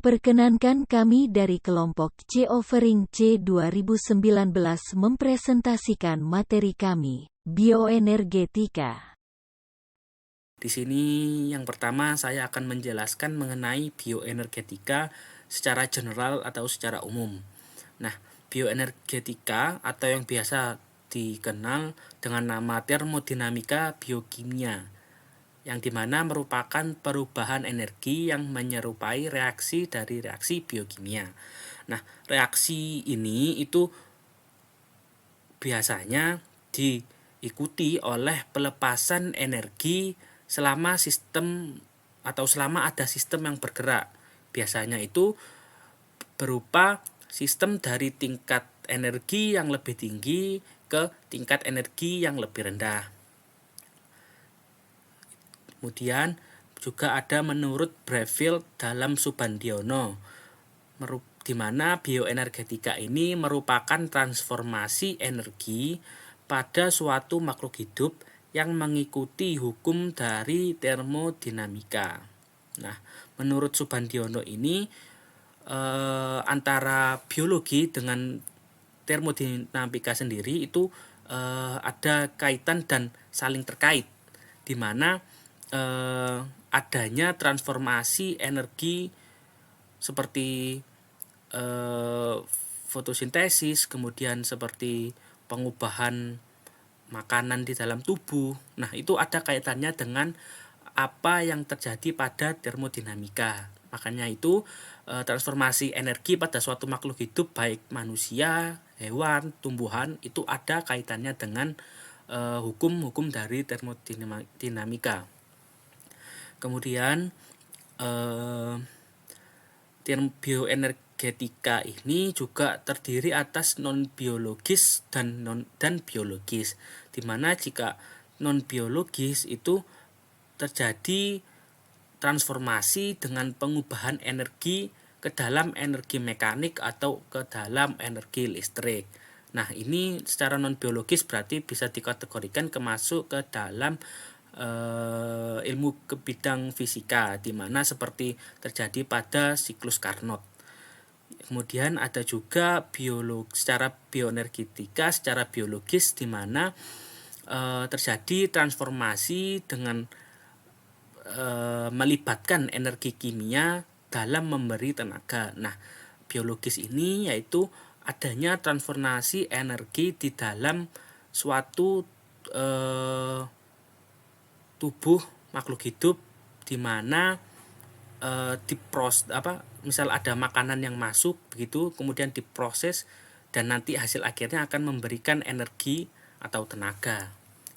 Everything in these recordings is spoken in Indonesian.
Perkenankan kami dari kelompok C Offering C 2019 mempresentasikan materi kami, bioenergetika. Di sini yang pertama saya akan menjelaskan mengenai bioenergetika secara general atau secara umum. Nah, bioenergetika atau yang biasa dikenal dengan nama termodinamika biokimia, yang dimana merupakan perubahan energi yang menyerupai reaksi dari reaksi biokimia. Nah, reaksi ini itu biasanya diikuti oleh pelepasan energi selama ada sistem yang bergerak. Biasanya itu berupa sistem dari tingkat energi yang lebih tinggi ke tingkat energi yang lebih rendah. Kemudian juga ada menurut Breville dalam Subandiono, di mana bioenergetika ini merupakan transformasi energi pada suatu makhluk hidup yang mengikuti hukum dari termodinamika. Nah, menurut Subandiono ini antara biologi dengan termodinamika sendiri itu ada kaitan dan saling terkait, di mana adanya transformasi energi seperti fotosintesis, kemudian seperti pengubahan makanan di dalam tubuh. Nah, itu ada kaitannya dengan apa yang terjadi pada termodinamika. Makanya itu transformasi energi pada suatu makhluk hidup baik manusia, hewan, tumbuhan itu ada kaitannya dengan hukum-hukum dari termodinamika. Kemudian bioenergetika ini juga terdiri atas non-biologis dan biologis, di mana jika non-biologis itu terjadi transformasi dengan pengubahan energi ke dalam energi mekanik atau ke dalam energi listrik. Nah, ini secara non-biologis berarti bisa dikategorikan masuk ke dalam ilmu ke bidang fisika, di mana seperti terjadi pada siklus Carnot. Kemudian ada juga secara bioenergetika, secara biologis, di mana terjadi transformasi dengan melibatkan energi kimia dalam memberi tenaga. Nah, biologis ini yaitu adanya transformasi energi di dalam suatu tubuh makhluk hidup, di mana misal ada makanan yang masuk begitu, kemudian diproses dan nanti hasil akhirnya akan memberikan energi atau tenaga.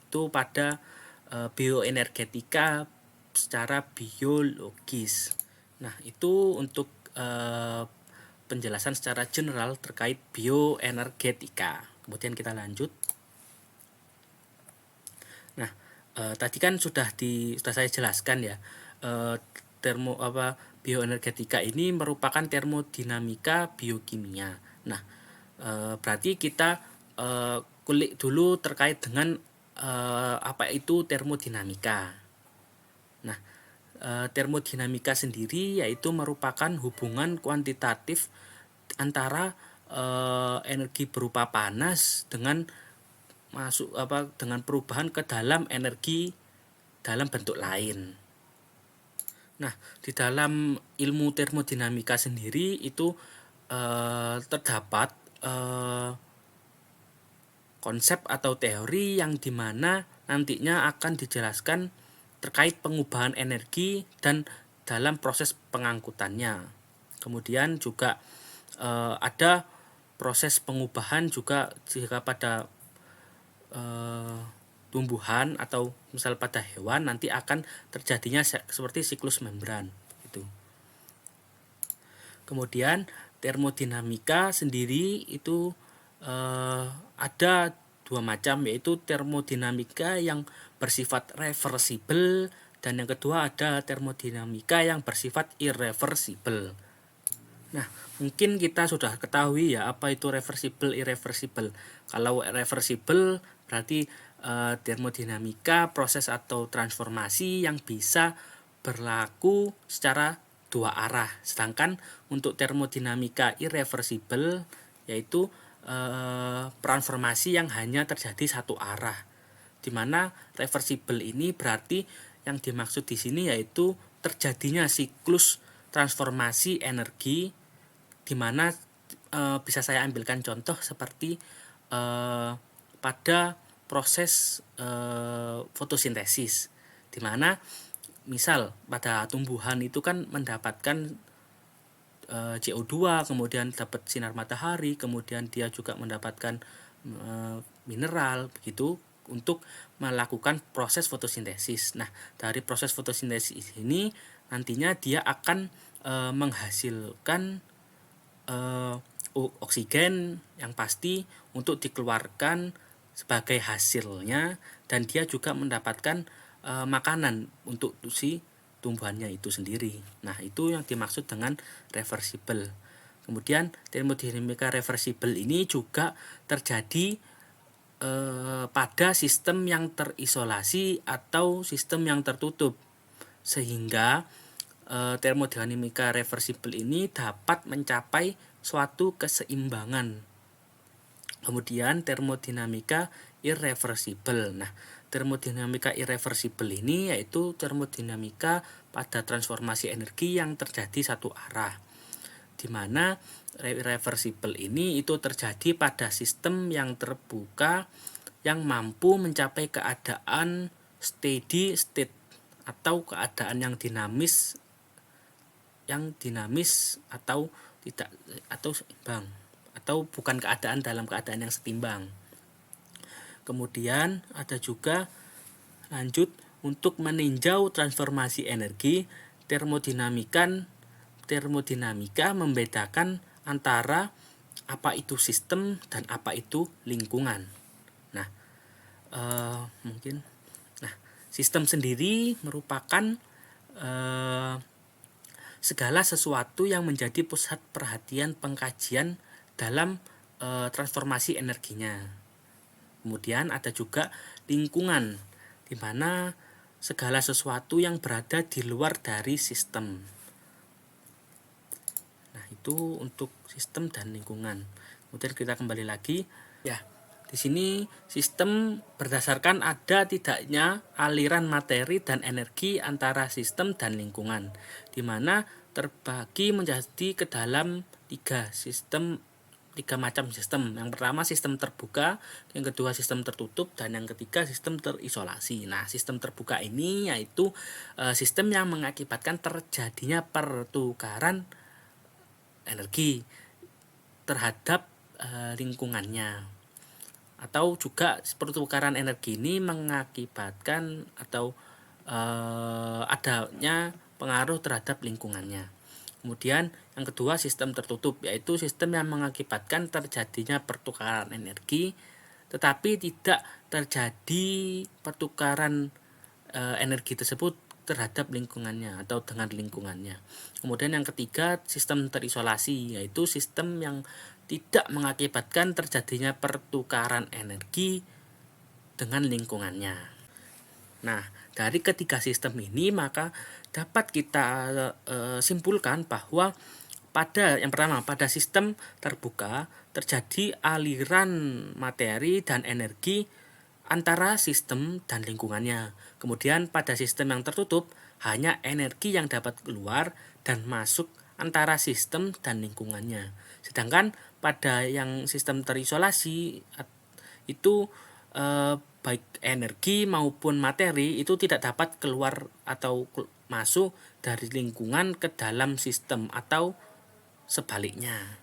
Itu pada bioenergetika secara biologis. Nah, itu untuk penjelasan secara general terkait bioenergetika. Kemudian kita lanjut. Nah, tadi kan sudah saya jelaskan ya, bioenergetika ini merupakan termodinamika biokimia. Nah, berarti kita kulik dulu terkait dengan apa itu termodinamika. Nah, termodinamika sendiri yaitu merupakan hubungan kuantitatif antara energi berupa panas dengan dengan perubahan ke dalam energi dalam bentuk lain. Nah, di dalam ilmu termodinamika sendiri itu terdapat konsep atau teori yang dimana nantinya akan dijelaskan terkait pengubahan energi dan dalam proses pengangkutannya. Kemudian juga ada proses pengubahan juga jika pada tumbuhan atau misal pada hewan nanti akan terjadinya seperti siklus membran gitu. Kemudian termodinamika sendiri itu ada dua macam, yaitu termodinamika yang bersifat reversibel dan yang kedua ada termodinamika yang bersifat irreversibel. Nah, mungkin kita sudah ketahui ya apa itu reversibel, irreversibel. Kalau reversibel berarti termodinamika proses atau transformasi yang bisa berlaku secara dua arah. Sedangkan untuk termodinamika irreversible yaitu transformasi yang hanya terjadi satu arah. Di mana reversible ini berarti yang dimaksud di sini yaitu terjadinya siklus transformasi energi, di mana bisa saya ambilkan contoh seperti pada proses fotosintesis, di mana misal pada tumbuhan itu kan mendapatkan CO2, kemudian dapat sinar matahari, kemudian dia juga mendapatkan mineral begitu untuk melakukan proses fotosintesis. Nah, dari proses fotosintesis ini nantinya dia akan menghasilkan oksigen yang pasti untuk dikeluarkan sebagai hasilnya, dan dia juga mendapatkan makanan untuk si tumbuhannya itu sendiri. Nah, itu yang dimaksud dengan reversible. Kemudian termodinamika reversible ini juga terjadi pada sistem yang terisolasi atau sistem yang tertutup, sehingga termodinamika reversible ini dapat mencapai suatu keseimbangan. Kemudian termodinamika irreversible. Nah, termodinamika irreversible ini yaitu termodinamika pada transformasi energi yang terjadi satu arah, di mana irreversible ini itu terjadi pada sistem yang terbuka yang mampu mencapai keadaan steady state atau keadaan yang dinamis atau tidak atau seimbang, atau bukan keadaan dalam keadaan yang setimbang. Kemudian ada juga lanjut untuk meninjau transformasi energi, termodinamika membedakan antara apa itu sistem dan apa itu lingkungan. Nah, sistem sendiri merupakan segala sesuatu yang menjadi pusat perhatian pengkajian dalam transformasi energinya. Kemudian ada juga lingkungan, di mana segala sesuatu yang berada di luar dari sistem. Nah, itu untuk sistem dan lingkungan. Kemudian kita kembali lagi, ya. Di sini sistem berdasarkan ada tidaknya aliran materi dan energi antara sistem dan lingkungan, di mana terbagi menjadi ke dalam tiga macam sistem. Yang pertama sistem terbuka, yang kedua sistem tertutup, dan yang ketiga sistem terisolasi. Nah, sistem terbuka ini yaitu sistem yang mengakibatkan terjadinya pertukaran energi terhadap lingkungannya, atau juga pertukaran energi ini mengakibatkan atau adanya pengaruh terhadap lingkungannya. Kemudian yang kedua sistem tertutup, yaitu sistem yang mengakibatkan terjadinya pertukaran energi tetapi tidak terjadi pertukaran energi tersebut terhadap lingkungannya atau dengan lingkungannya. Kemudian yang ketiga sistem terisolasi, yaitu sistem yang tidak mengakibatkan terjadinya pertukaran energi dengan lingkungannya. Nah, dari ketiga sistem ini maka dapat kita simpulkan bahwa yang pertama pada sistem terbuka terjadi aliran materi dan energi antara sistem dan lingkungannya. Kemudian pada sistem yang tertutup hanya energi yang dapat keluar dan masuk antara sistem dan lingkungannya. Sedangkan pada yang sistem terisolasi itu baik energi maupun materi itu tidak dapat keluar atau masuk dari lingkungan ke dalam sistem atau sebaliknya.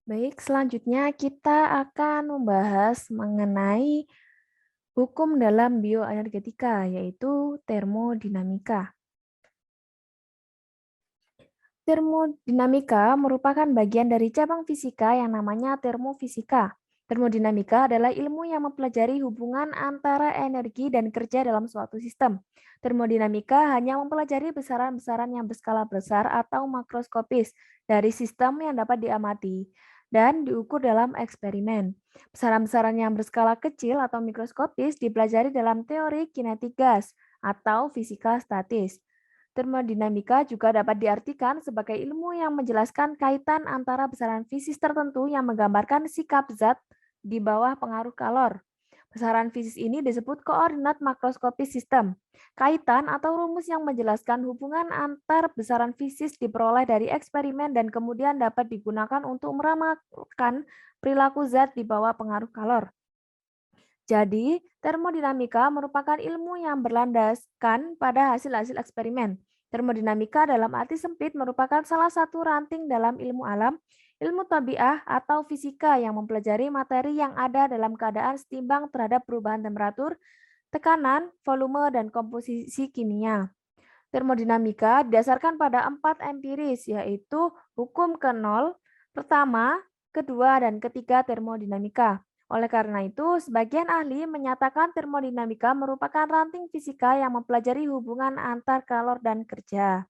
Baik, selanjutnya kita akan membahas mengenai hukum dalam bioenergetika, yaitu termodinamika. Termodinamika merupakan bagian dari cabang fisika yang namanya termofisika. Termodinamika adalah ilmu yang mempelajari hubungan antara energi dan kerja dalam suatu sistem. Termodinamika hanya mempelajari besaran-besaran yang berskala besar atau makroskopis dari sistem yang dapat diamati dan diukur dalam eksperimen. Besaran-besaran yang berskala kecil atau mikroskopis dipelajari dalam teori kinetik gas atau fisika statis. Termodinamika juga dapat diartikan sebagai ilmu yang menjelaskan kaitan antara besaran fisis tertentu yang menggambarkan sikap zat di bawah pengaruh kalor. Besaran fisis ini disebut koordinat makroskopis sistem. Kaitan atau rumus yang menjelaskan hubungan antar besaran fisis diperoleh dari eksperimen dan kemudian dapat digunakan untuk meramalkan perilaku zat di bawah pengaruh kalor. Jadi, termodinamika merupakan ilmu yang berlandaskan pada hasil-hasil eksperimen. Termodinamika dalam arti sempit merupakan salah satu ranting dalam ilmu alam, ilmu tabiat atau fisika yang mempelajari materi yang ada dalam keadaan setimbang terhadap perubahan temperatur, tekanan, volume, dan komposisi kimia. Termodinamika didasarkan pada 4 empiris, yaitu hukum ke-0, pertama, kedua, dan ketiga termodinamika. Oleh karena itu, sebagian ahli menyatakan termodinamika merupakan ranting fisika yang mempelajari hubungan antar kalor dan kerja.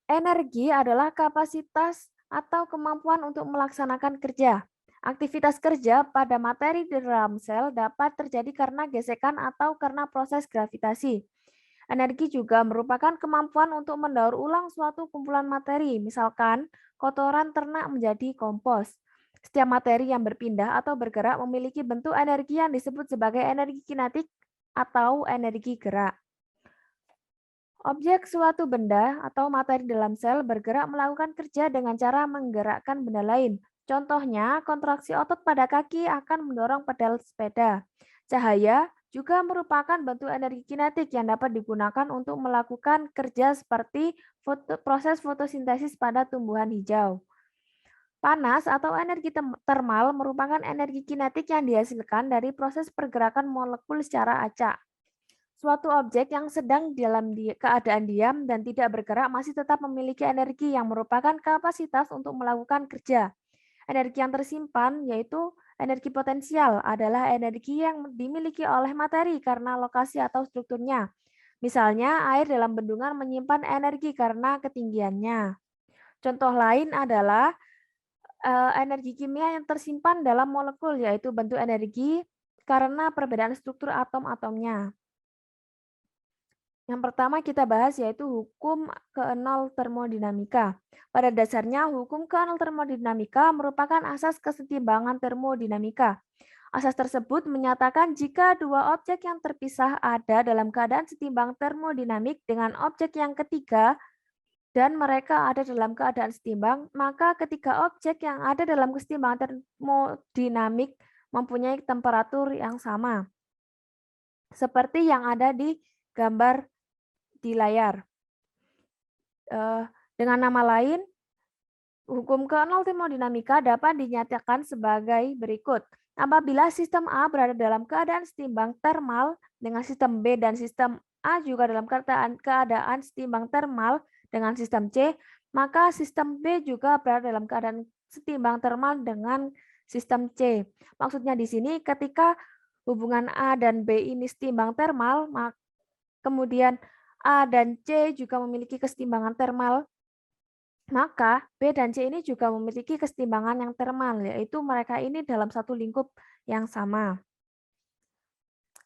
Energi adalah kapasitas atau kemampuan untuk melaksanakan kerja. Aktivitas kerja pada materi di dalam sel dapat terjadi karena gesekan atau karena proses gravitasi. Energi juga merupakan kemampuan untuk mendaur ulang suatu kumpulan materi, misalkan kotoran ternak menjadi kompos. Setiap materi yang berpindah atau bergerak memiliki bentuk energi yang disebut sebagai energi kinetik atau energi gerak. Objek suatu benda atau materi dalam sel bergerak melakukan kerja dengan cara menggerakkan benda lain. Contohnya, kontraksi otot pada kaki akan mendorong pedal sepeda. Cahaya juga merupakan bentuk energi kinetik yang dapat digunakan untuk melakukan kerja seperti proses fotosintesis pada tumbuhan hijau. Panas atau energi termal merupakan energi kinetik yang dihasilkan dari proses pergerakan molekul secara acak. Suatu objek yang sedang dalam keadaan diam dan tidak bergerak masih tetap memiliki energi yang merupakan kapasitas untuk melakukan kerja. Energi yang tersimpan, yaitu energi potensial, adalah energi yang dimiliki oleh materi karena lokasi atau strukturnya. Misalnya, air dalam bendungan menyimpan energi karena ketinggiannya. Contoh lain adalah energi kimia yang tersimpan dalam molekul, yaitu bentuk energi karena perbedaan struktur atom-atomnya. Yang pertama kita bahas yaitu hukum ke-0 termodinamika. Pada dasarnya, hukum ke-0 termodinamika merupakan asas kesetimbangan termodinamika. Asas tersebut menyatakan jika dua objek yang terpisah ada dalam keadaan setimbang termodinamik dengan objek yang ketiga dan mereka ada dalam keadaan setimbang, maka ketiga objek yang ada dalam kesetimbangan termodinamik mempunyai temperatur yang sama. Seperti yang ada di gambar di layar. Dengan nama lain, hukum ke-0 termodinamika dapat dinyatakan sebagai berikut. Apabila sistem A berada dalam keadaan setimbang termal dengan sistem B dan sistem A juga dalam keadaan setimbang termal dengan sistem C, maka sistem B juga berada dalam keadaan setimbang termal dengan sistem C. Maksudnya di sini ketika hubungan A dan B ini setimbang termal, kemudian A dan C juga memiliki kesetimbangan termal, maka B dan C ini juga memiliki kesetimbangan yang termal, yaitu mereka ini dalam satu lingkup yang sama.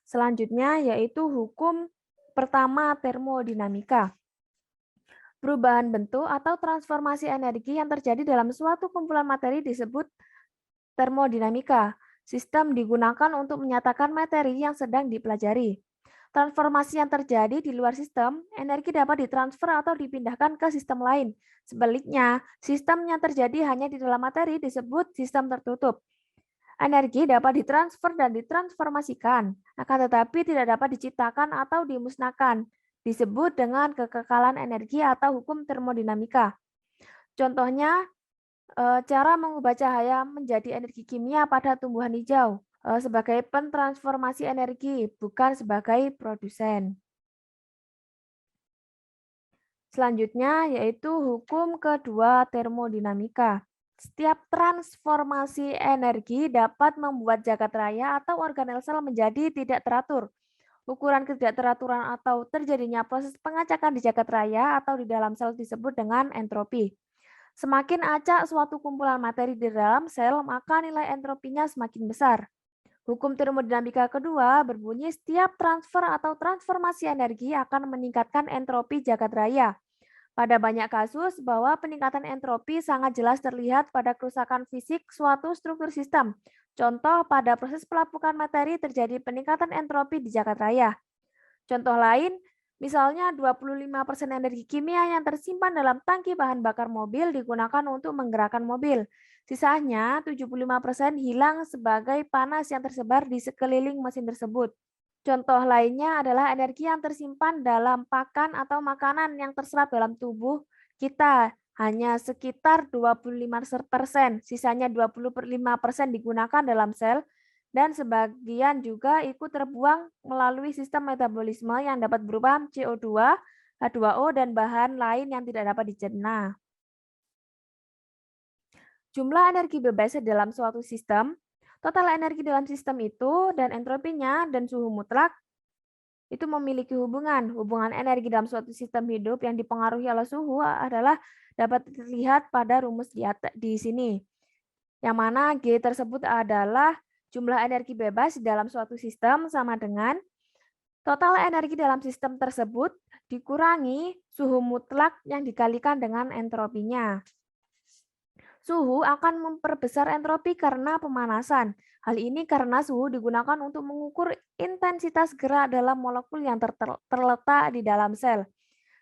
Selanjutnya yaitu hukum pertama termodinamika. Perubahan bentuk atau transformasi energi yang terjadi dalam suatu kumpulan materi disebut termodinamika. Sistem digunakan untuk menyatakan materi yang sedang dipelajari. Transformasi yang terjadi di luar sistem, energi dapat ditransfer atau dipindahkan ke sistem lain. Sebaliknya, sistem yang terjadi hanya di dalam materi disebut sistem tertutup. Energi dapat ditransfer dan ditransformasikan, akan tetapi tidak dapat diciptakan atau dimusnahkan. Disebut dengan kekekalan energi atau hukum termodinamika. Contohnya, cara mengubah cahaya menjadi energi kimia pada tumbuhan hijau sebagai pentransformasi energi, bukan sebagai produsen. Selanjutnya yaitu hukum kedua termodinamika. Setiap transformasi energi dapat membuat jagat raya atau organel sel menjadi tidak teratur. Ukuran ketidakteraturan atau terjadinya proses pengacakan di jagat raya atau di dalam sel disebut dengan entropi. Semakin acak suatu kumpulan materi di dalam sel, maka nilai entropinya semakin besar. Hukum termodinamika kedua berbunyi setiap transfer atau transformasi energi akan meningkatkan entropi jagat raya. Pada banyak kasus, bahwa peningkatan entropi sangat jelas terlihat pada kerusakan fisik suatu struktur sistem. Contoh, pada proses pelapukan materi terjadi peningkatan entropi di jagat raya. Contoh lain, misalnya 25% energi kimia yang tersimpan dalam tangki bahan bakar mobil digunakan untuk menggerakkan mobil. Sisanya 75% hilang sebagai panas yang tersebar di sekeliling mesin tersebut. Contoh lainnya adalah energi yang tersimpan dalam pakan atau makanan yang terserap dalam tubuh kita. Hanya sekitar 25%, sisanya 25% digunakan dalam sel, dan sebagian juga ikut terbuang melalui sistem metabolisme yang dapat berupa CO2, H2O, dan bahan lain yang tidak dapat dicerna. Jumlah energi bebas dalam suatu sistem, total energi dalam sistem itu, dan entropinya, dan suhu mutlak itu memiliki hubungan. Hubungan energi dalam suatu sistem hidup yang dipengaruhi oleh suhu adalah dapat terlihat pada rumus di sini. Yang mana G tersebut adalah jumlah energi bebas dalam suatu sistem sama dengan total energi dalam sistem tersebut dikurangi suhu mutlak yang dikalikan dengan entropinya. Suhu akan memperbesar entropi karena pemanasan. Hal ini karena suhu digunakan untuk mengukur intensitas gerak dalam molekul yang terletak di dalam sel.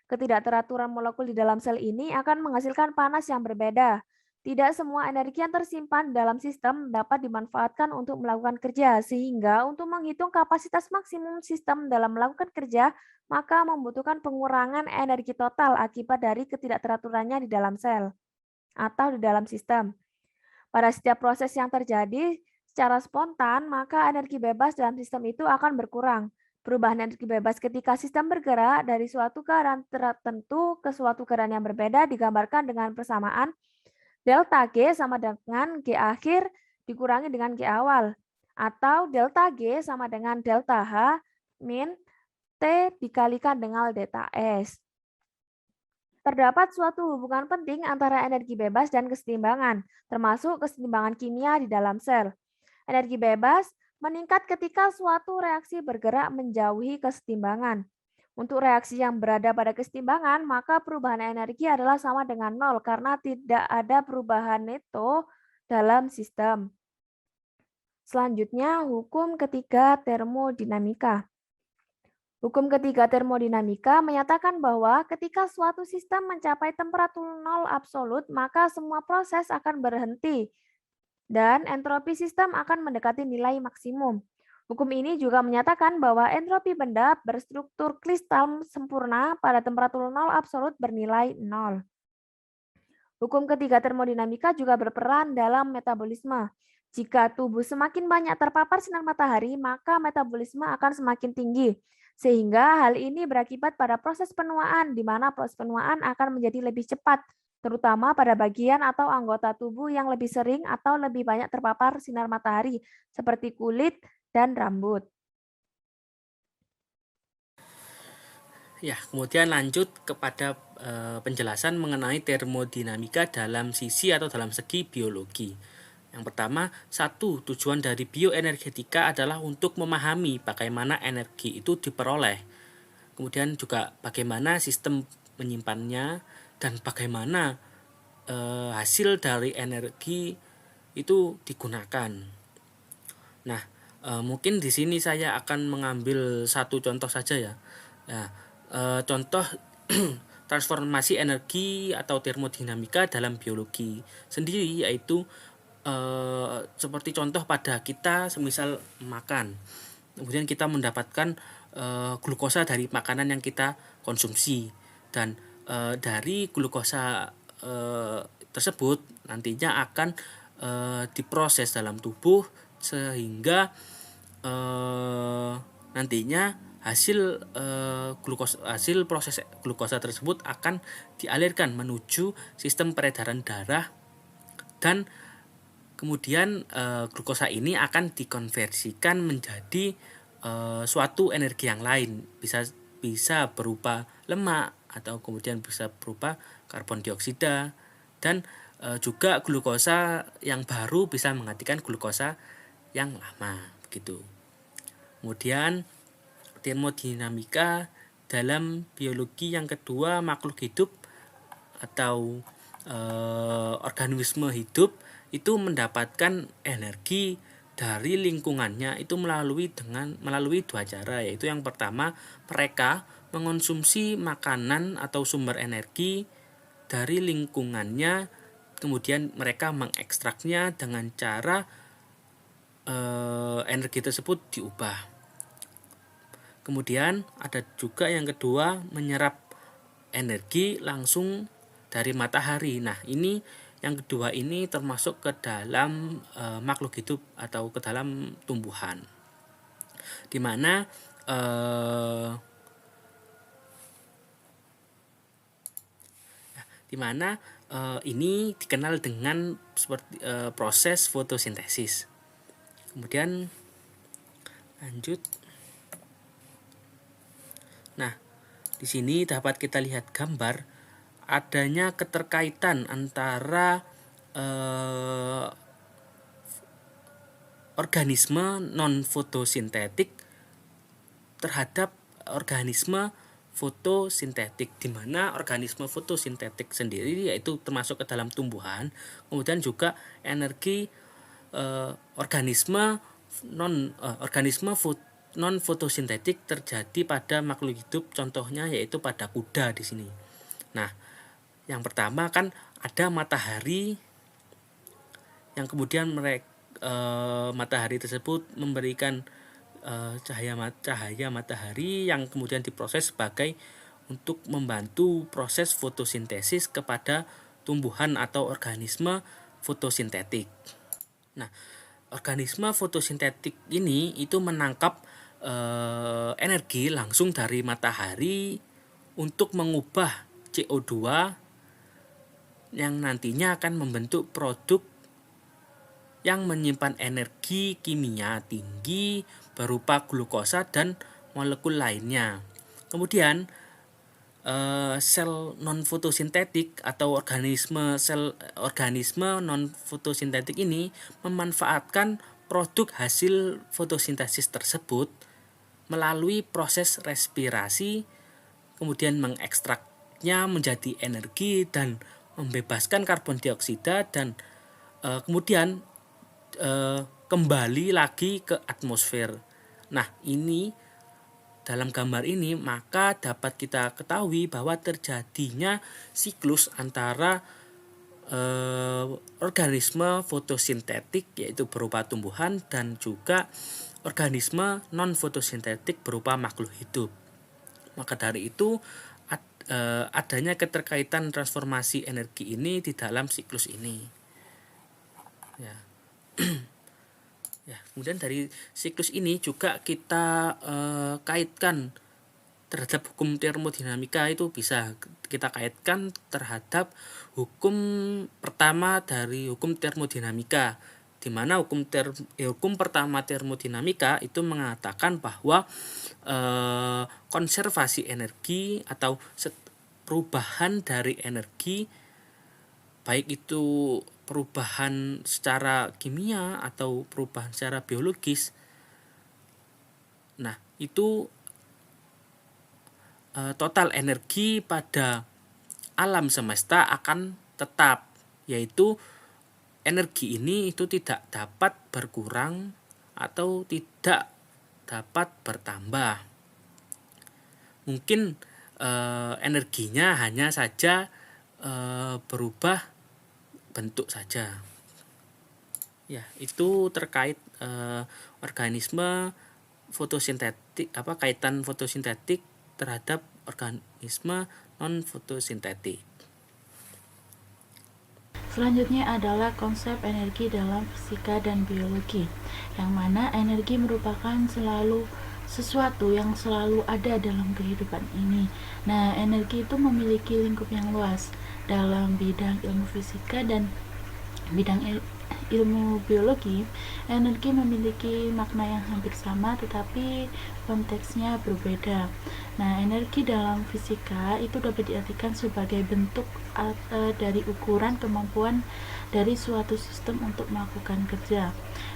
Ketidakteraturan molekul di dalam sel ini akan menghasilkan panas yang berbeda. Tidak semua energi yang tersimpan dalam sistem dapat dimanfaatkan untuk melakukan kerja, sehingga untuk menghitung kapasitas maksimum sistem dalam melakukan kerja, maka membutuhkan pengurangan energi total akibat dari ketidakteraturannya di dalam sel atau di dalam sistem. Pada setiap proses yang terjadi secara spontan, maka energi bebas dalam sistem itu akan berkurang. Perubahan energi bebas ketika sistem bergerak dari suatu keadaan tertentu ke suatu keadaan yang berbeda digambarkan dengan persamaan delta G sama dengan G akhir dikurangi dengan G awal. Atau delta G sama dengan delta H min T dikalikan dengan delta S. Terdapat suatu hubungan penting antara energi bebas dan kesetimbangan, termasuk kesetimbangan kimia di dalam sel. Energi bebas meningkat ketika suatu reaksi bergerak menjauhi kesetimbangan. Untuk reaksi yang berada pada kesetimbangan, maka perubahan energi adalah sama dengan nol karena tidak ada perubahan neto dalam sistem. Selanjutnya, hukum ketiga termodinamika. Hukum ketiga termodinamika menyatakan bahwa ketika suatu sistem mencapai temperatur nol absolut, maka semua proses akan berhenti dan entropi sistem akan mendekati nilai maksimum. Hukum ini juga menyatakan bahwa entropi benda berstruktur kristal sempurna pada temperatur nol absolut bernilai nol. Hukum ketiga termodinamika juga berperan dalam metabolisme. Jika tubuh semakin banyak terpapar sinar matahari, maka metabolisme akan semakin tinggi. Sehingga hal ini berakibat pada proses penuaan, di mana proses penuaan akan menjadi lebih cepat, terutama pada bagian atau anggota tubuh yang lebih sering atau lebih banyak terpapar sinar matahari, seperti kulit dan rambut. Ya, kemudian lanjut kepada penjelasan mengenai termodinamika dalam sisi atau dalam segi biologi. Yang pertama, tujuan dari bioenergetika adalah untuk memahami bagaimana energi itu diperoleh. Kemudian juga bagaimana sistem menyimpannya dan bagaimana hasil dari energi itu digunakan. Nah, mungkin di sini saya akan mengambil satu contoh saja ya. Nah, contoh transformasi energi atau termodinamika dalam biologi sendiri yaitu seperti contoh pada kita semisal makan, kemudian kita mendapatkan glukosa dari makanan yang kita konsumsi, dan dari glukosa tersebut nantinya akan diproses dalam tubuh sehingga nantinya hasil proses glukosa tersebut akan dialirkan menuju sistem peredaran darah, dan kemudian glukosa ini akan dikonversikan menjadi suatu energi yang lain, bisa berupa lemak atau kemudian bisa berupa karbon dioksida, dan juga glukosa yang baru bisa menggantikan glukosa yang lama. gitu. Kemudian termodinamika dalam biologi yang kedua, makhluk hidup atau organisme hidup itu mendapatkan energi dari lingkungannya itu melalui dua cara, yaitu yang pertama, mereka mengonsumsi makanan atau sumber energi dari lingkungannya, kemudian mereka mengekstraknya dengan cara energi tersebut diubah. Kemudian ada juga yang kedua, menyerap energi langsung dari matahari. Nah, ini yang kedua ini termasuk ke dalam makhluk hidup atau ke dalam tumbuhan, di mana ini dikenal dengan seperti proses fotosintesis. Kemudian lanjut. Nah, di sini dapat kita lihat gambar adanya keterkaitan antara organisme non fotosintetik terhadap organisme fotosintetik, di mana organisme fotosintetik sendiri yaitu termasuk ke dalam tumbuhan, kemudian juga energi organisme non fotosintetik terjadi pada makhluk hidup, contohnya yaitu pada kuda di sini. Nah, yang pertama kan ada matahari yang kemudian matahari tersebut memberikan cahaya matahari yang kemudian diproses sebagai untuk membantu proses fotosintesis kepada tumbuhan atau organisme fotosintetik. Nah, organisme fotosintetik ini itu menangkap energi langsung dari matahari untuk mengubah CO2 yang nantinya akan membentuk produk yang menyimpan energi kimia tinggi berupa glukosa dan molekul lainnya. Kemudian sel non fotosintetik atau organisme non fotosintetik ini memanfaatkan produk hasil fotosintesis tersebut melalui proses respirasi, kemudian mengekstraknya menjadi energi dan membebaskan karbon dioksida dan kemudian kembali lagi ke atmosfer. Nah, ini dalam gambar ini maka dapat kita ketahui bahwa terjadinya siklus antara organisme fotosintetik yaitu berupa tumbuhan dan juga organisme non fotosintetik berupa makhluk hidup. Maka dari itu adanya keterkaitan transformasi energi ini di dalam siklus ini. Ya. Ya, kemudian dari siklus ini juga kita kaitkan terhadap hukum termodinamika, itu bisa kita kaitkan terhadap hukum pertama dari hukum termodinamika, di mana hukum pertama termodinamika itu mengatakan bahwa konservasi energi atau perubahan dari energi, baik itu perubahan secara kimia atau perubahan secara biologis, nah itu total energi pada alam semesta akan tetap, yaitu energi ini itu tidak dapat berkurang atau tidak dapat bertambah. Mungkin energinya hanya saja berubah bentuk saja. Ya, itu terkait organisme fotosintetik, kaitan fotosintetik terhadap organisme non fotosintetik. Selanjutnya adalah konsep energi dalam fisika dan biologi, yang mana energi merupakan selalu sesuatu yang selalu ada dalam kehidupan ini. Nah, energi itu memiliki lingkup yang luas dalam bidang ilmu fisika dan bidang ilmu biologi, energi memiliki makna yang hampir sama tetapi konteksnya berbeda. Nah, energi dalam fisika itu dapat diartikan sebagai bentuk dari ukuran kemampuan dari suatu sistem untuk melakukan kerja.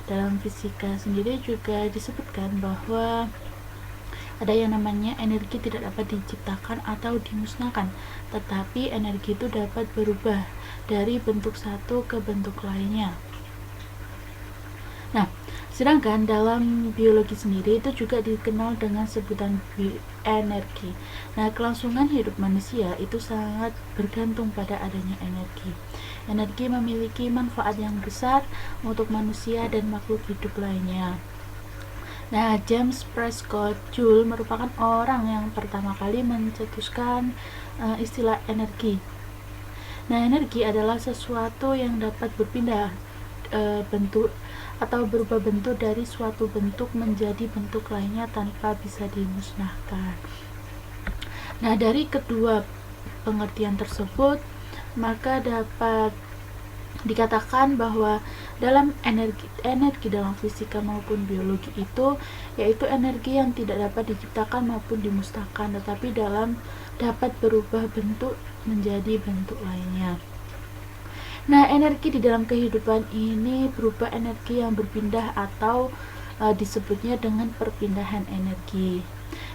Dalam fisika sendiri juga disebutkan bahwa ada yang namanya energi tidak dapat diciptakan atau dimusnahkan, tetapi energi itu dapat berubah dari bentuk satu ke bentuk lainnya. Nah, sedangkan dalam biologi sendiri itu juga dikenal dengan sebutan energi. Nah, kelangsungan hidup manusia itu sangat bergantung pada adanya energi. Energi memiliki manfaat yang besar untuk manusia dan makhluk hidup lainnya. Nah, James Prescott Joule merupakan orang yang pertama kali mencetuskan istilah energi. Nah, energi adalah sesuatu yang dapat berpindah bentuk atau berubah bentuk dari suatu bentuk menjadi bentuk lainnya tanpa bisa dimusnahkan. Nah, dari kedua pengertian tersebut, maka dapat dikatakan bahwa dalam energi dalam fisika maupun biologi itu yaitu energi yang tidak dapat diciptakan maupun dimusnahkan, tetapi dapat berubah bentuk menjadi bentuk lainnya. Nah, energi di dalam kehidupan ini berupa energi yang berpindah atau disebutnya dengan perpindahan energi.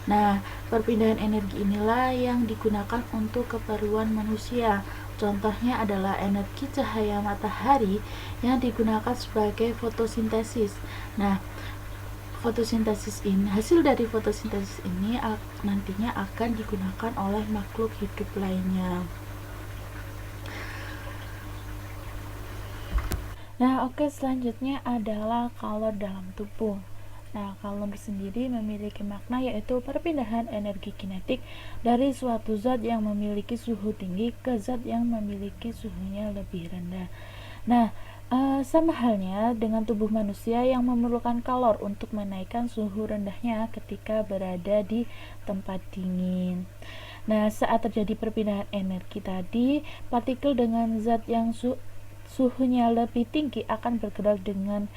Nah, perpindahan energi inilah yang digunakan untuk keperluan manusia. Contohnya adalah energi cahaya matahari yang digunakan sebagai fotosintesis. Nah, hasil dari fotosintesis ini nantinya akan digunakan oleh makhluk hidup lainnya. Nah, selanjutnya adalah kalor dalam tubuh. Nah, kalor sendiri memiliki makna yaitu perpindahan energi kinetik dari suatu zat yang memiliki suhu tinggi ke zat yang memiliki suhunya lebih rendah. Nah, sama halnya dengan tubuh manusia yang memerlukan kalor untuk menaikkan suhu rendahnya ketika berada di tempat dingin. Nah, saat terjadi perpindahan energi tadi, partikel dengan zat yang suhunya lebih tinggi akan bergerak dengan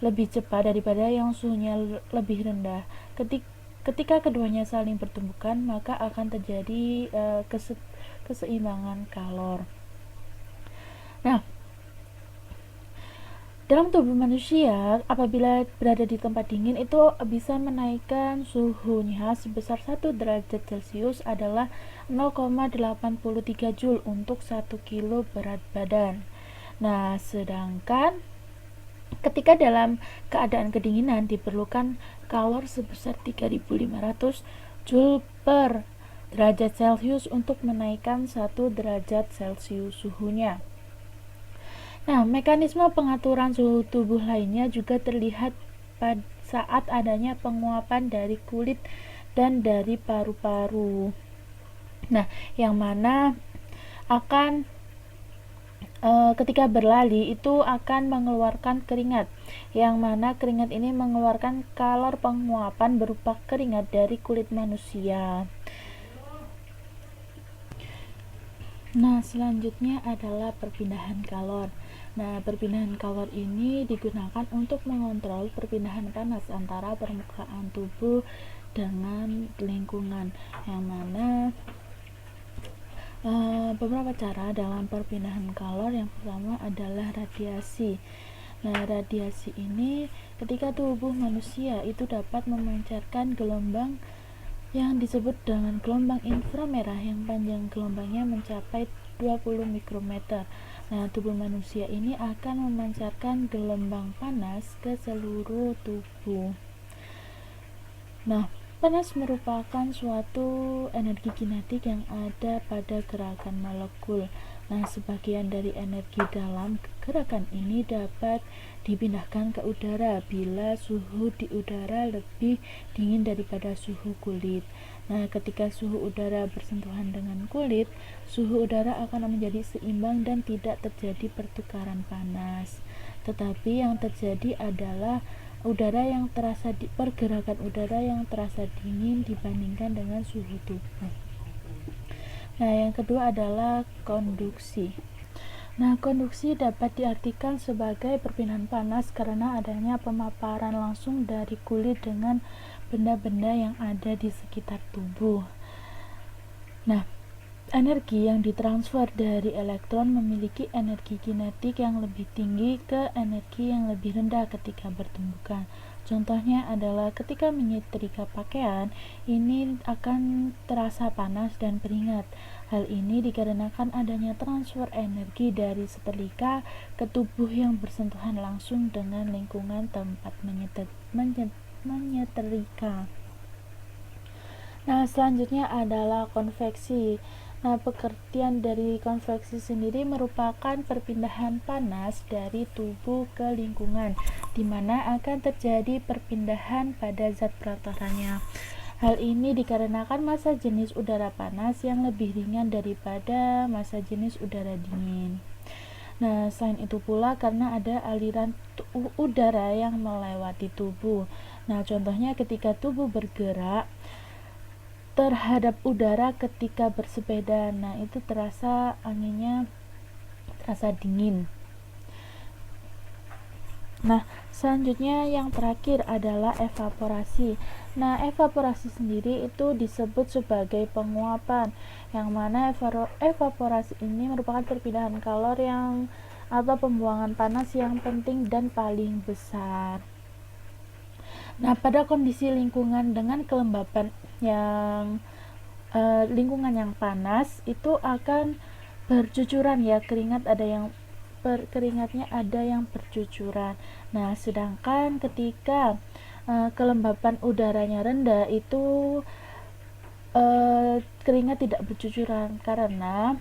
lebih cepat daripada yang suhunya lebih rendah. Ketika keduanya saling bertumbukan, maka akan terjadi keseimbangan kalor. Nah, dalam tubuh manusia, apabila berada di tempat dingin itu bisa menaikkan suhunya sebesar 1 derajat Celcius adalah 0,83 Joule untuk 1 kilo berat badan. Nah, sedangkan ketika dalam keadaan kedinginan diperlukan kalor sebesar 3.500 Joule per derajat Celcius untuk menaikkan 1 derajat Celcius suhunya. Nah, mekanisme pengaturan suhu tubuh lainnya juga terlihat pada saat adanya penguapan dari kulit dan dari paru-paru. Nah, yang mana akan ketika berlari itu akan mengeluarkan keringat, yang mana keringat ini mengeluarkan kalor penguapan berupa keringat dari kulit manusia. Nah, selanjutnya adalah perpindahan kalor. Nah, perpindahan kalor ini digunakan untuk mengontrol perpindahan panas antara permukaan tubuh dengan lingkungan, yang mana beberapa cara dalam perpindahan kalor. Yang pertama adalah radiasi. Nah, radiasi ini ketika tubuh manusia itu dapat memancarkan gelombang yang disebut dengan gelombang inframerah yang panjang gelombangnya mencapai 20 mikrometer. Nah, tubuh manusia ini akan memancarkan gelombang panas ke seluruh tubuh. Nah, panas merupakan suatu energi kinetik yang ada pada gerakan molekul. Nah, sebagian dari energi dalam gerakan ini dapat dipindahkan ke udara bila suhu di udara lebih dingin daripada suhu kulit. Nah, ketika suhu udara bersentuhan dengan kulit, suhu udara akan menjadi seimbang dan tidak terjadi pertukaran panas. Tetapi yang terjadi adalah pergerakan udara yang terasa dingin dibandingkan dengan suhu tubuh. Nah, yang kedua adalah konduksi. Nah, konduksi dapat diartikan sebagai perpindahan panas karena adanya pemaparan langsung dari kulit dengan benda-benda yang ada di sekitar tubuh. Nah, energi yang ditransfer dari elektron memiliki energi kinetik yang lebih tinggi ke energi yang lebih rendah ketika bertumbukan. Contohnya adalah ketika menyetrika pakaian, ini akan terasa panas dan beringat. Hal ini dikarenakan adanya transfer energi dari setrika ke tubuh yang bersentuhan langsung dengan lingkungan tempat menyetrika. Nah, selanjutnya adalah konveksi. Nah, pengertian dari konveksi sendiri merupakan perpindahan panas dari tubuh ke lingkungan, di mana akan terjadi perpindahan pada zat perantaranya. Hal ini dikarenakan massa jenis udara panas yang lebih ringan daripada massa jenis udara dingin. Nah, selain itu pula karena ada aliran udara yang melewati tubuh. Nah, contohnya ketika tubuh bergerak terhadap udara ketika bersepeda, nah itu terasa anginnya terasa dingin. Nah, selanjutnya yang terakhir adalah evaporasi. Nah, evaporasi sendiri itu disebut sebagai penguapan, yang mana evaporasi ini merupakan perpindahan kalor yang atau pembuangan panas yang penting dan paling besar. Nah, pada kondisi lingkungan dengan kelembapan yang lingkungan yang panas itu akan bercucuran ya, keringatnya ada yang bercucuran. Nah, sedangkan ketika kelembapan udaranya rendah itu keringat tidak bercucuran, karena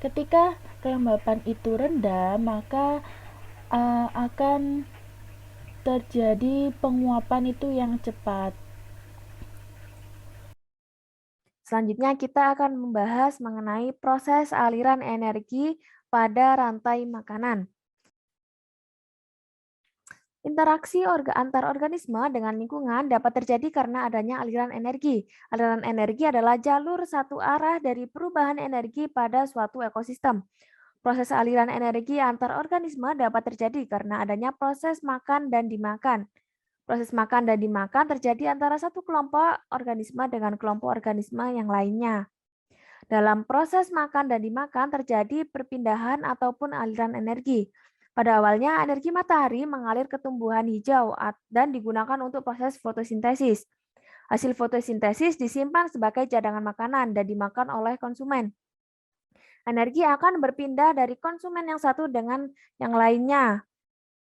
ketika kelembapan itu rendah maka akan terjadi penguapan itu yang cepat. Selanjutnya kita akan membahas mengenai proses aliran energi pada rantai makanan. Interaksi antar organisme dengan lingkungan dapat terjadi karena adanya aliran energi. Aliran energi adalah jalur satu arah dari perubahan energi pada suatu ekosistem. Proses aliran energi antar organisme dapat terjadi karena adanya proses makan dan dimakan. Proses makan dan dimakan terjadi antara satu kelompok organisme dengan kelompok organisme yang lainnya. Dalam proses makan dan dimakan terjadi perpindahan ataupun aliran energi. Pada awalnya, energi matahari mengalir ke tumbuhan hijau dan digunakan untuk proses fotosintesis. Hasil fotosintesis disimpan sebagai cadangan makanan dan dimakan oleh konsumen. Energi akan berpindah dari konsumen yang satu dengan yang lainnya.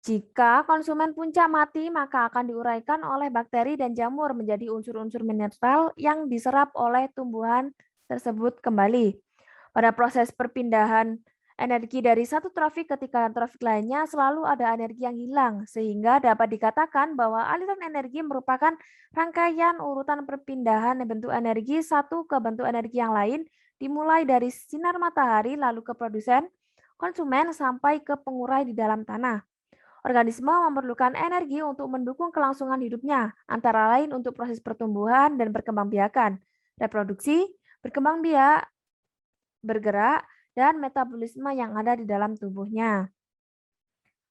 Jika konsumen puncak mati, maka akan diuraikan oleh bakteri dan jamur menjadi unsur-unsur mineral yang diserap oleh tumbuhan tersebut kembali. Pada proses perpindahan energi dari satu trofik ke tingkatan trofik lainnya, selalu ada energi yang hilang, sehingga dapat dikatakan bahwa aliran energi merupakan rangkaian urutan perpindahan bentuk energi satu ke bentuk energi yang lain, dimulai dari sinar matahari lalu ke produsen, konsumen, sampai ke pengurai di dalam tanah. Organisme memerlukan energi untuk mendukung kelangsungan hidupnya, antara lain untuk proses pertumbuhan dan perkembangbiakan, reproduksi, berkembang biak, bergerak, dan metabolisme yang ada di dalam tubuhnya.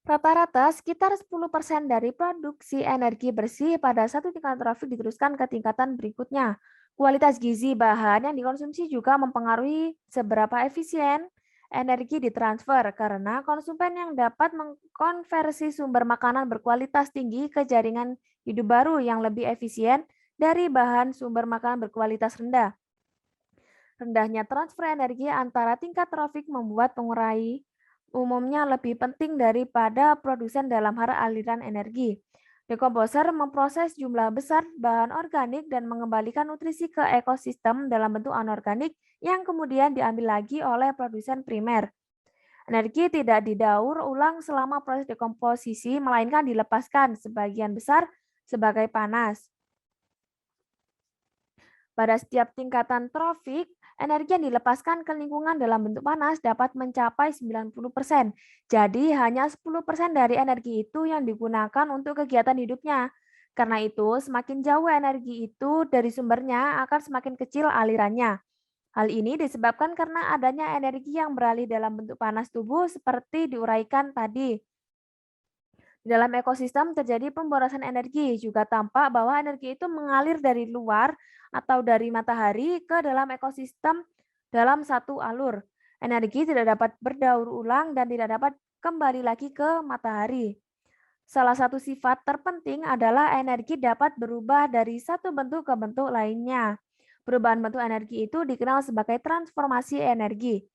Rata-rata sekitar 10% dari produksi energi bersih pada satu tingkatan trofik diteruskan ke tingkatan berikutnya. Kualitas gizi bahan yang dikonsumsi juga mempengaruhi seberapa efisien energi ditransfer, karena konsumen yang dapat mengkonversi sumber makanan berkualitas tinggi ke jaringan hidup baru yang lebih efisien dari bahan sumber makanan berkualitas rendah. Rendahnya transfer energi antara tingkat trofik membuat pengurai umumnya lebih penting daripada produsen dalam hal aliran energi. Dekomposer memproses jumlah besar bahan organik dan mengembalikan nutrisi ke ekosistem dalam bentuk anorganik yang kemudian diambil lagi oleh produsen primer. Energi tidak didaur ulang selama proses dekomposisi, melainkan dilepaskan sebagian besar sebagai panas. Pada setiap tingkatan trofik, energi yang dilepaskan ke lingkungan dalam bentuk panas dapat mencapai 90%. Jadi hanya 10% dari energi itu yang digunakan untuk kegiatan hidupnya. Karena itu, semakin jauh energi itu dari sumbernya akan semakin kecil alirannya. Hal ini disebabkan karena adanya energi yang beralih dalam bentuk panas tubuh seperti diuraikan tadi. Di dalam ekosistem terjadi pemborosan energi, juga tampak bahwa energi itu mengalir dari luar atau dari matahari ke dalam ekosistem dalam satu alur. Energi tidak dapat berdaur ulang dan tidak dapat kembali lagi ke matahari. Salah satu sifat terpenting adalah energi dapat berubah dari satu bentuk ke bentuk lainnya. Perubahan bentuk energi itu dikenal sebagai transformasi energi.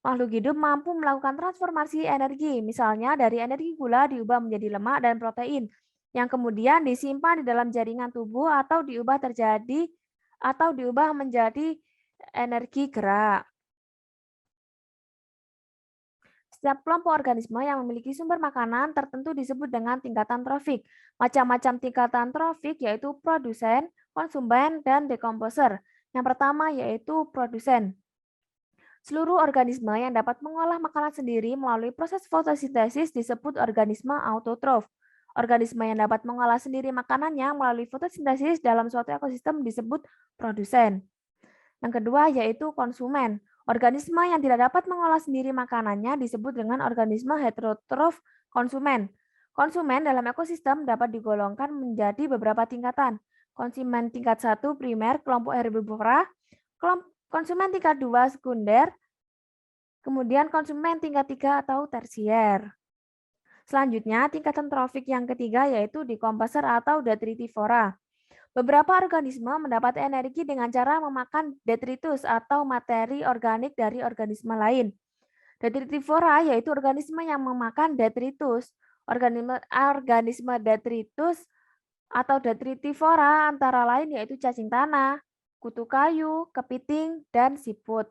Makhluk hidup mampu melakukan transformasi energi, misalnya dari energi gula diubah menjadi lemak dan protein, yang kemudian disimpan di dalam jaringan tubuh atau diubah menjadi energi gerak. Setiap kelompok organisme yang memiliki sumber makanan tertentu disebut dengan tingkatan trofik. Macam-macam tingkatan trofik yaitu produsen, konsumen, dan dekomposer. Yang pertama yaitu produsen. Seluruh organisme yang dapat mengolah makanan sendiri melalui proses fotosintesis disebut organisme autotrof. Organisme yang dapat mengolah sendiri makanannya melalui fotosintesis dalam suatu ekosistem disebut produsen. Yang kedua yaitu konsumen. Organisme yang tidak dapat mengolah sendiri makanannya disebut dengan organisme heterotrof konsumen. Konsumen dalam ekosistem dapat digolongkan menjadi beberapa tingkatan. Konsumen tingkat 1 primer kelompok herbivora, konsumen tingkat 2 sekunder, kemudian konsumen tingkat 3 atau tersier. Selanjutnya, tingkatan trofik yang ketiga yaitu dekomposer atau detritivora. Beberapa organisme mendapat energi dengan cara memakan detritus atau materi organik dari organisme lain. Detritivora yaitu organisme yang memakan detritus. Organisme detritus atau detritivora antara lain yaitu cacing tanah, kutu kayu, kepiting, dan siput.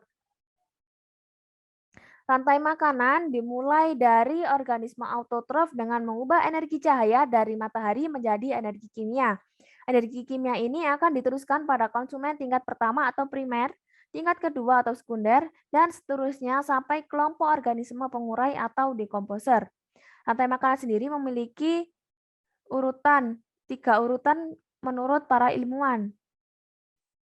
Rantai makanan dimulai dari organisme autotrof dengan mengubah energi cahaya dari matahari menjadi energi kimia. Energi kimia ini akan diteruskan pada konsumen tingkat pertama atau primer, tingkat kedua atau sekunder, dan seterusnya sampai kelompok organisme pengurai atau dekomposer. Rantai makanan sendiri memiliki tiga urutan menurut para ilmuwan.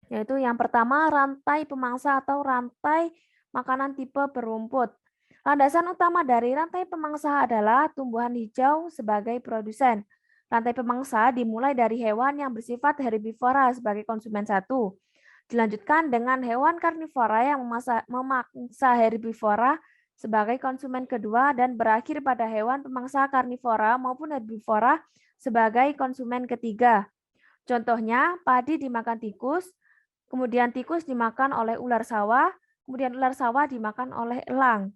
Yaitu yang pertama rantai pemangsa atau rantai makanan tipe berumput. Landasan utama dari rantai pemangsa adalah tumbuhan hijau sebagai produsen. Rantai pemangsa dimulai dari hewan yang bersifat herbivora sebagai konsumen satu. Dilanjutkan dengan hewan karnivora yang memangsa herbivora sebagai konsumen kedua dan berakhir pada hewan pemangsa karnivora maupun herbivora sebagai konsumen ketiga. Contohnya, padi dimakan tikus, kemudian tikus dimakan oleh ular sawah, kemudian ular sawah dimakan oleh elang.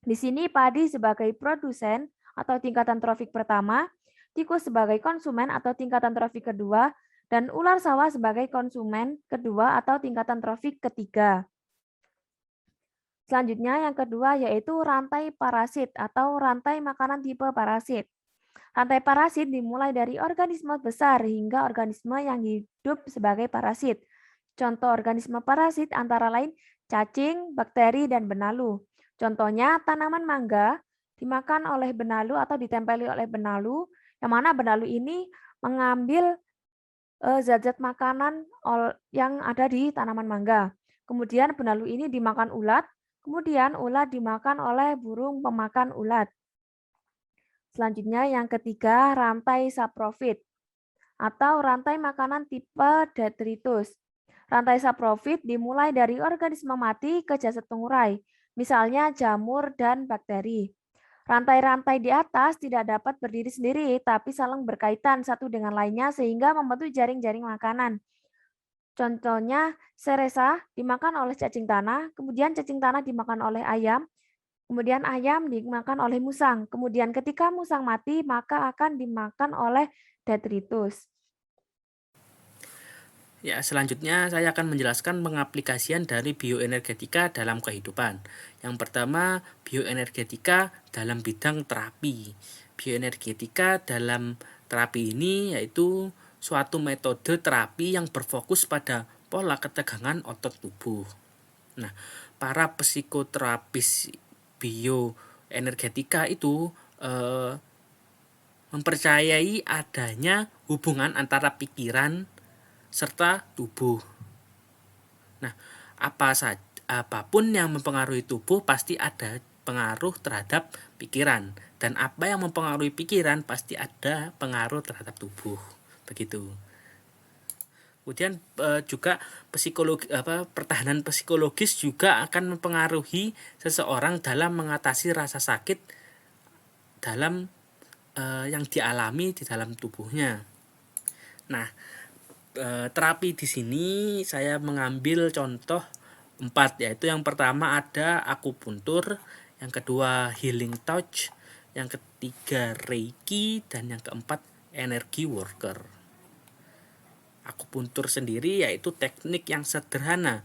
Di sini padi sebagai produsen atau tingkatan trofik pertama, tikus sebagai konsumen atau tingkatan trofik kedua, dan ular sawah sebagai konsumen kedua atau tingkatan trofik ketiga. Selanjutnya yang kedua yaitu rantai parasit atau rantai makanan tipe parasit. Rantai parasit dimulai dari organisme besar hingga organisme yang hidup sebagai parasit. Contoh organisme parasit antara lain cacing, bakteri, dan benalu. Contohnya tanaman mangga dimakan oleh benalu atau ditempeli oleh benalu, yang mana benalu ini mengambil zat-zat makanan yang ada di tanaman mangga. Kemudian benalu ini dimakan ulat, kemudian ulat dimakan oleh burung pemakan ulat. Selanjutnya yang ketiga rantai saprofit atau rantai makanan tipe detritus. Rantai saprofit dimulai dari organisme mati ke jasad pengurai, misalnya jamur dan bakteri. Rantai-rantai di atas tidak dapat berdiri sendiri, tapi saling berkaitan satu dengan lainnya sehingga membentuk jaring-jaring makanan. Contohnya, seresa dimakan oleh cacing tanah, kemudian cacing tanah dimakan oleh ayam, kemudian ayam dimakan oleh musang. Kemudian ketika musang mati, maka akan dimakan oleh detritus. Ya, selanjutnya saya akan menjelaskan pengaplikasian dari bioenergetika dalam kehidupan. Yang pertama, bioenergetika dalam bidang terapi. Bioenergetika dalam terapi ini yaitu suatu metode terapi yang berfokus pada pola ketegangan otot tubuh. Nah, para psikoterapis bioenergetika itu mempercayai adanya hubungan antara pikiran serta tubuh. Nah, apapun yang mempengaruhi tubuh pasti ada pengaruh terhadap pikiran, dan apa yang mempengaruhi pikiran pasti ada pengaruh terhadap tubuh, begitu. Kemudian juga pertahanan psikologis juga akan mempengaruhi seseorang dalam mengatasi rasa sakit dalam yang dialami di dalam tubuhnya. Nah, terapi di sini saya mengambil contoh 4, yaitu yang pertama ada akupuntur, yang kedua healing touch, yang ketiga reiki, dan yang keempat energy worker. Akupuntur sendiri yaitu teknik yang sederhana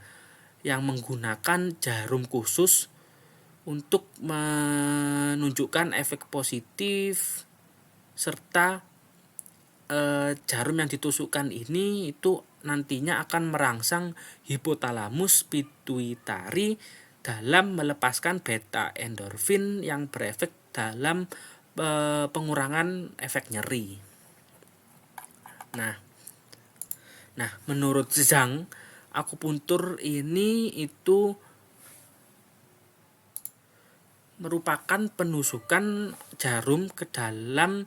yang menggunakan jarum khusus untuk menunjukkan efek positif, serta jarum yang ditusukkan ini itu nantinya akan merangsang hipotalamus pituitari dalam melepaskan beta endorfin yang berefek dalam pengurangan efek nyeri. Nah, menurut Zhang, akupuntur ini itu merupakan penusukan jarum ke dalam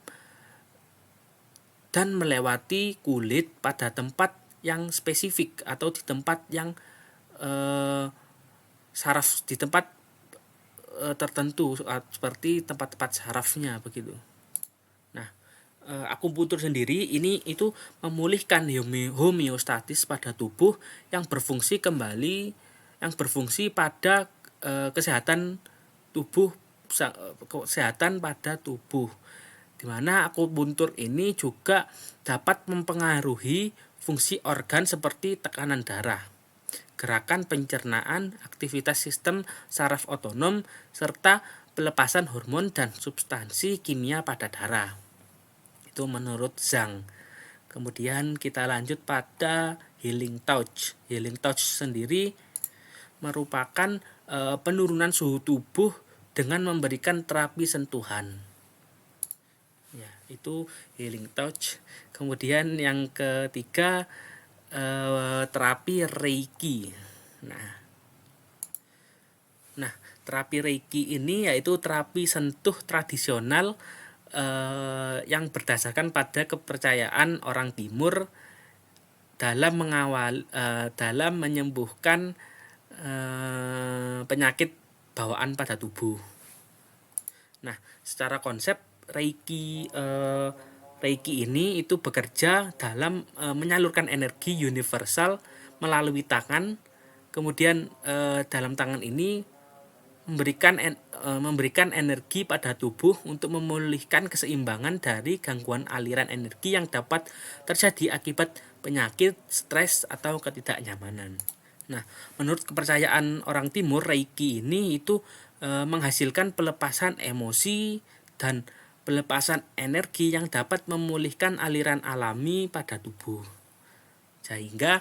dan melewati kulit pada tempat yang spesifik atau di tempat yang saraf, di tempat tertentu seperti tempat-tempat sarafnya, begitu. Nah, akupuntur sendiri itu memulihkan homeostatis pada tubuh yang berfungsi pada kesehatan tubuh, kesehatan pada tubuh, di mana akupuntur ini juga dapat mempengaruhi fungsi organ seperti tekanan darah, gerakan pencernaan, aktivitas sistem saraf otonom, serta pelepasan hormon dan substansi kimia pada darah. Itu menurut Zhang. Kemudian kita lanjut pada healing touch. Healing touch sendiri merupakan penurunan suhu tubuh dengan memberikan terapi sentuhan. Ya, itu healing touch. Kemudian yang ketiga terapi reiki. Nah, terapi reiki ini yaitu terapi sentuh tradisional yang berdasarkan pada kepercayaan orang Timur dalam menyembuhkan penyakit bawaan pada tubuh. Nah, secara konsep reiki ini itu bekerja dalam menyalurkan energi universal melalui tangan. Kemudian dalam tangan ini memberikan energi pada tubuh untuk memulihkan keseimbangan dari gangguan aliran energi yang dapat terjadi akibat penyakit, stres, atau ketidaknyamanan. Nah, menurut kepercayaan orang Timur, reiki ini itu menghasilkan pelepasan emosi dan pelepasan energi yang dapat memulihkan aliran alami pada tubuh, sehingga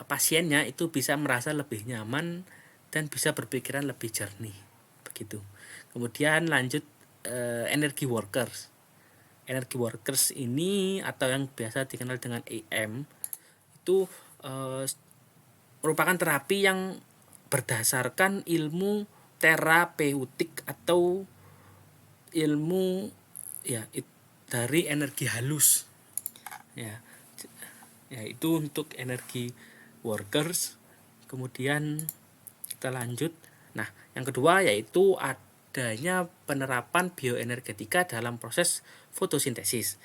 pasiennya itu bisa merasa lebih nyaman dan bisa berpikiran lebih jernih, begitu. Kemudian lanjut energy workers. Energy workers ini atau yang biasa dikenal dengan EM itu merupakan terapi yang berdasarkan ilmu terapeutik atau ilmu dari energi halus. Ya, itu untuk energy workers. Kemudian kita lanjut. Nah, yang kedua yaitu adanya penerapan bioenergetika dalam proses fotosintesis.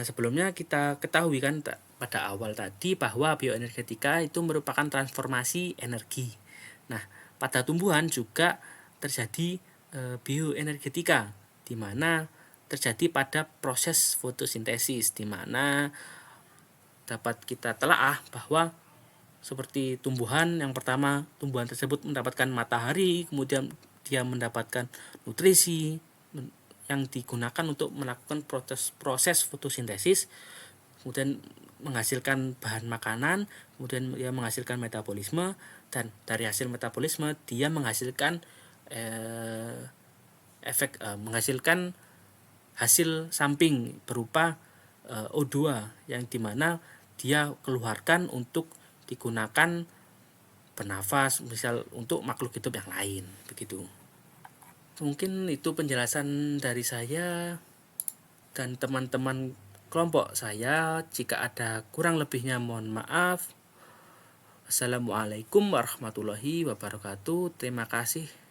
Sebelumnya kita ketahui kan pada awal tadi bahwa bioenergetika itu merupakan transformasi energi. Nah, pada tumbuhan juga terjadi bioenergetika, di mana terjadi pada proses fotosintesis, di mana dapat kita telaah bahwa seperti tumbuhan, yang pertama tumbuhan tersebut mendapatkan matahari, kemudian dia mendapatkan nutrisi yang digunakan untuk melakukan proses fotosintesis, kemudian menghasilkan bahan makanan, kemudian dia menghasilkan metabolisme, dan dari hasil metabolisme dia menghasilkan menghasilkan hasil samping berupa O2 yang dimana dia keluarkan untuk digunakan bernafas, misal untuk makhluk hidup yang lain, begitu. Mungkin itu penjelasan dari saya dan teman-teman kelompok saya. Jika ada kurang lebihnya mohon maaf. Assalamualaikum warahmatullahi wabarakatuh. Terima kasih.